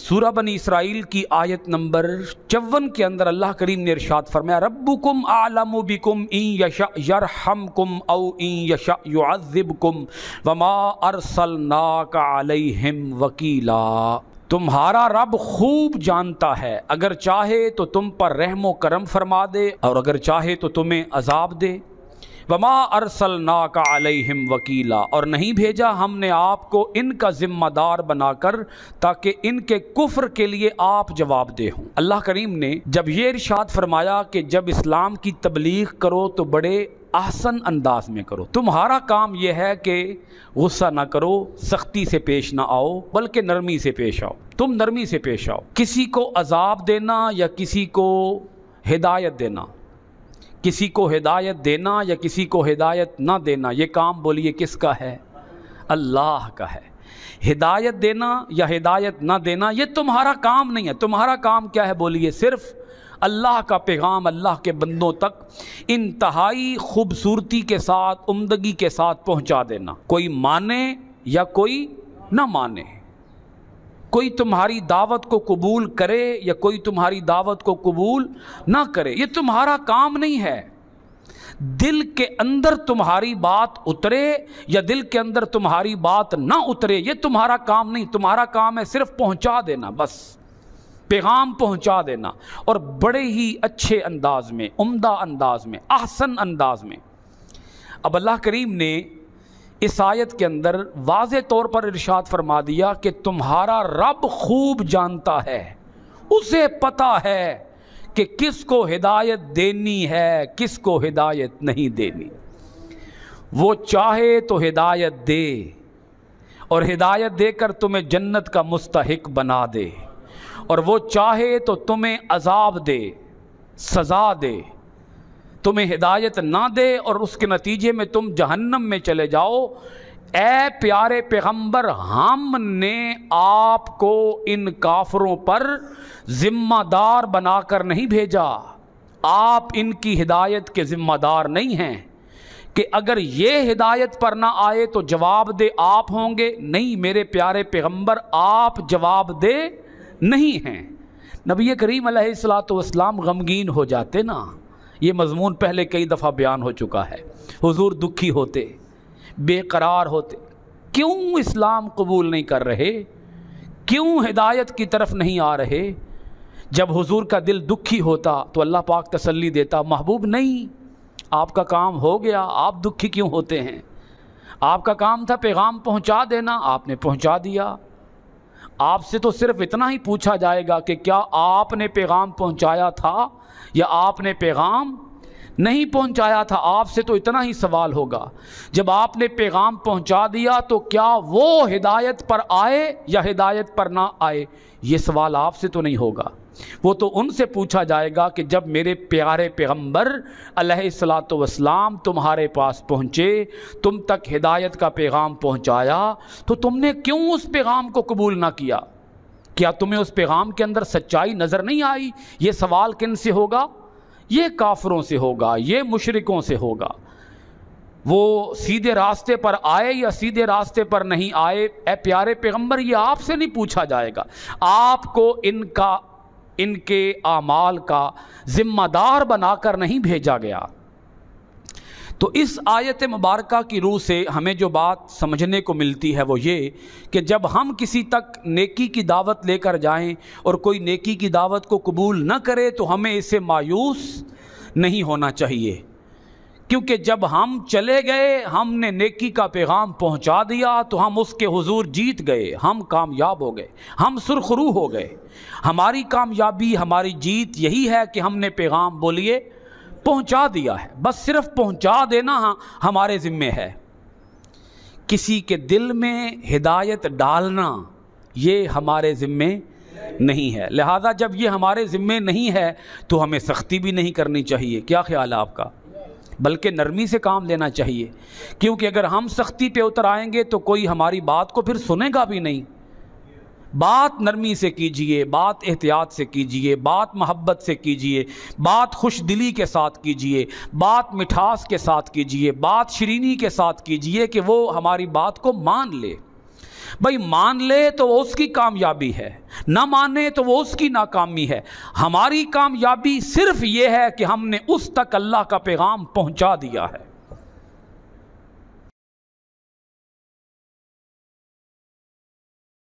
سورہ بنی اسرائیل کی آیت نمبر 54 کے اندر اللہ کریم نے ارشاد فرمایا ربکم اعلم بکم ان یشاء یرحمکم او ان یشاء یعذبکم وما ارسلناک علیہم وکیلا۔ تمہارا رب خوب جانتا ہے، اگر چاہے تو تم پر رحم و کرم فرما دے اور اگر چاہے تو تمہیں عذاب دے۔ وما ارسلناک علیہم وکیلا، اور نہیں بھیجا ہم نے آپ کو ان کا ذمہ دار بنا کر تاکہ ان کے کفر کے لیے آپ جواب دہ ہوں۔ اللہ کریم نے جب یہ ارشاد فرمایا کہ جب اسلام کی تبلیغ کرو تو بڑے احسن انداز میں کرو، تمہارا کام یہ ہے کہ غصہ نہ کرو، سختی سے پیش نہ آؤ، بلکہ نرمی سے پیش آؤ، تم نرمی سے پیش آؤ۔ کسی کو عذاب دینا یا کسی کو ہدایت دینا، کسی کو ہدایت دینا یا کسی کو ہدایت نہ دینا، یہ کام بولیے کس کا ہے؟ اللہ کا ہے۔ ہدایت دینا یا ہدایت نہ دینا یہ تمہارا کام نہیں ہے۔ تمہارا کام کیا ہے بولیے؟ صرف اللہ کا پیغام اللہ کے بندوں تک انتہائی خوبصورتی کے ساتھ، عمدگی کے ساتھ پہنچا دینا، کوئی مانے یا کوئی نہ مانے، کوئی تمہاری دعوت کو قبول کرے یا کوئی تمہاری دعوت کو قبول نہ کرے، یہ تمہارا کام نہیں ہے۔ دل کے اندر تمہاری بات اترے یا دل کے اندر تمہاری بات نہ اترے، یہ تمہارا کام نہیں۔ تمہارا کام ہے صرف پہنچا دینا، بس پیغام پہنچا دینا، اور بڑے ہی اچھے انداز میں، عمدہ انداز میں، احسن انداز میں۔ اب اللہ کریم نے اس آیت کے اندر واضح طور پر ارشاد فرما دیا کہ تمہارا رب خوب جانتا ہے، اسے پتہ ہے کہ کس کو ہدایت دینی ہے، کس کو ہدایت نہیں دینی۔ وہ چاہے تو ہدایت دے اور ہدایت دے کر تمہیں جنت کا مستحق بنا دے، اور وہ چاہے تو تمہیں عذاب دے، سزا دے، تمہیں ہدایت نہ دے اور اس کے نتیجے میں تم جہنم میں چلے جاؤ۔ اے پیارے پیغمبر، ہم نے آپ کو ان کافروں پر ذمہ دار بنا کر نہیں بھیجا، آپ ان کی ہدایت کے ذمہ دار نہیں ہیں کہ اگر یہ ہدایت پر نہ آئے تو جواب دہ آپ ہوں گے۔ نہیں میرے پیارے پیغمبر، آپ جواب دہ نہیں ہیں۔ نبی کریم علیہ الصلوۃ والسلام غمگین ہو جاتے نا، یہ مضمون پہلے کئی دفعہ بیان ہو چکا ہے۔ حضور دکھی ہوتے، بے قرار ہوتے، کیوں اسلام قبول نہیں کر رہے، کیوں ہدایت کی طرف نہیں آ رہے؟ جب حضور کا دل دکھی ہوتا تو اللہ پاک تسلی دیتا، محبوب نہیں، آپ کا کام ہو گیا، آپ دکھی کیوں ہوتے ہیں؟ آپ کا کام تھا پیغام پہنچا دینا، آپ نے پہنچا دیا۔ آپ سے تو صرف اتنا ہی پوچھا جائے گا کہ کیا آپ نے پیغام پہنچایا تھا یا آپ نے پیغام نہیں پہنچایا تھا۔ آپ سے تو اتنا ہی سوال ہوگا۔ جب آپ نے پیغام پہنچا دیا تو کیا وہ ہدایت پر آئے یا ہدایت پر نہ آئے، یہ سوال آپ سے تو نہیں ہوگا۔ وہ تو ان سے پوچھا جائے گا کہ جب میرے پیارے پیغمبر علیہ الصلوۃ والسلام تمہارے پاس پہنچے، تم تک ہدایت کا پیغام پہنچایا، تو تم نے کیوں اس پیغام کو قبول نہ کیا؟ کیا تمہیں اس پیغام کے اندر سچائی نظر نہیں آئی؟ یہ سوال کن سے ہوگا؟ یہ کافروں سے ہوگا، یہ مشرکوں سے ہوگا۔ وہ سیدھے راستے پر آئے یا سیدھے راستے پر نہیں آئے، اے پیارے پیغمبر یہ آپ سے نہیں پوچھا جائے گا، آپ کو ان کے اعمال کا ذمہ دار بنا کر نہیں بھیجا گیا۔ تو اس آیت مبارکہ کی روح سے ہمیں جو بات سمجھنے کو ملتی ہے وہ یہ کہ جب ہم کسی تک نیکی کی دعوت لے کر جائیں اور کوئی نیکی کی دعوت کو قبول نہ کرے تو ہمیں اس سے مایوس نہیں ہونا چاہیے، کیونکہ جب ہم چلے گئے، ہم نے نیکی کا پیغام پہنچا دیا تو ہم اس کے حضور جیت گئے، ہم کامیاب ہو گئے، ہم سرخرو ہو گئے۔ ہماری کامیابی، ہماری جیت یہی ہے کہ ہم نے پیغام بولیے پہنچا دیا ہے، بس صرف پہنچا دینا ہمارے ذمے ہے۔ کسی کے دل میں ہدایت ڈالنا یہ ہمارے ذمے نہیں ہے، لہذا جب یہ ہمارے ذمے نہیں ہے تو ہمیں سختی بھی نہیں کرنی چاہیے۔ کیا خیال ہے آپ کا؟ بلکہ نرمی سے کام لینا چاہیے، کیونکہ اگر ہم سختی پہ اتر آئیں گے تو کوئی ہماری بات کو پھر سنے گا بھی نہیں۔ بات نرمی سے کیجئے، بات احتیاط سے کیجئے، بات محبت سے کیجئے، بات خوش دلی کے ساتھ کیجئے، بات مٹھاس کے ساتھ کیجئے، بات شیرینی کے ساتھ کیجئے کہ وہ ہماری بات کو مان لے۔ بھائی مان لے تو وہ اس کی کامیابی ہے، نہ مانے تو وہ اس کی ناکامی ہے۔ ہماری کامیابی صرف یہ ہے کہ ہم نے اس تک اللہ کا پیغام پہنچا دیا ہے۔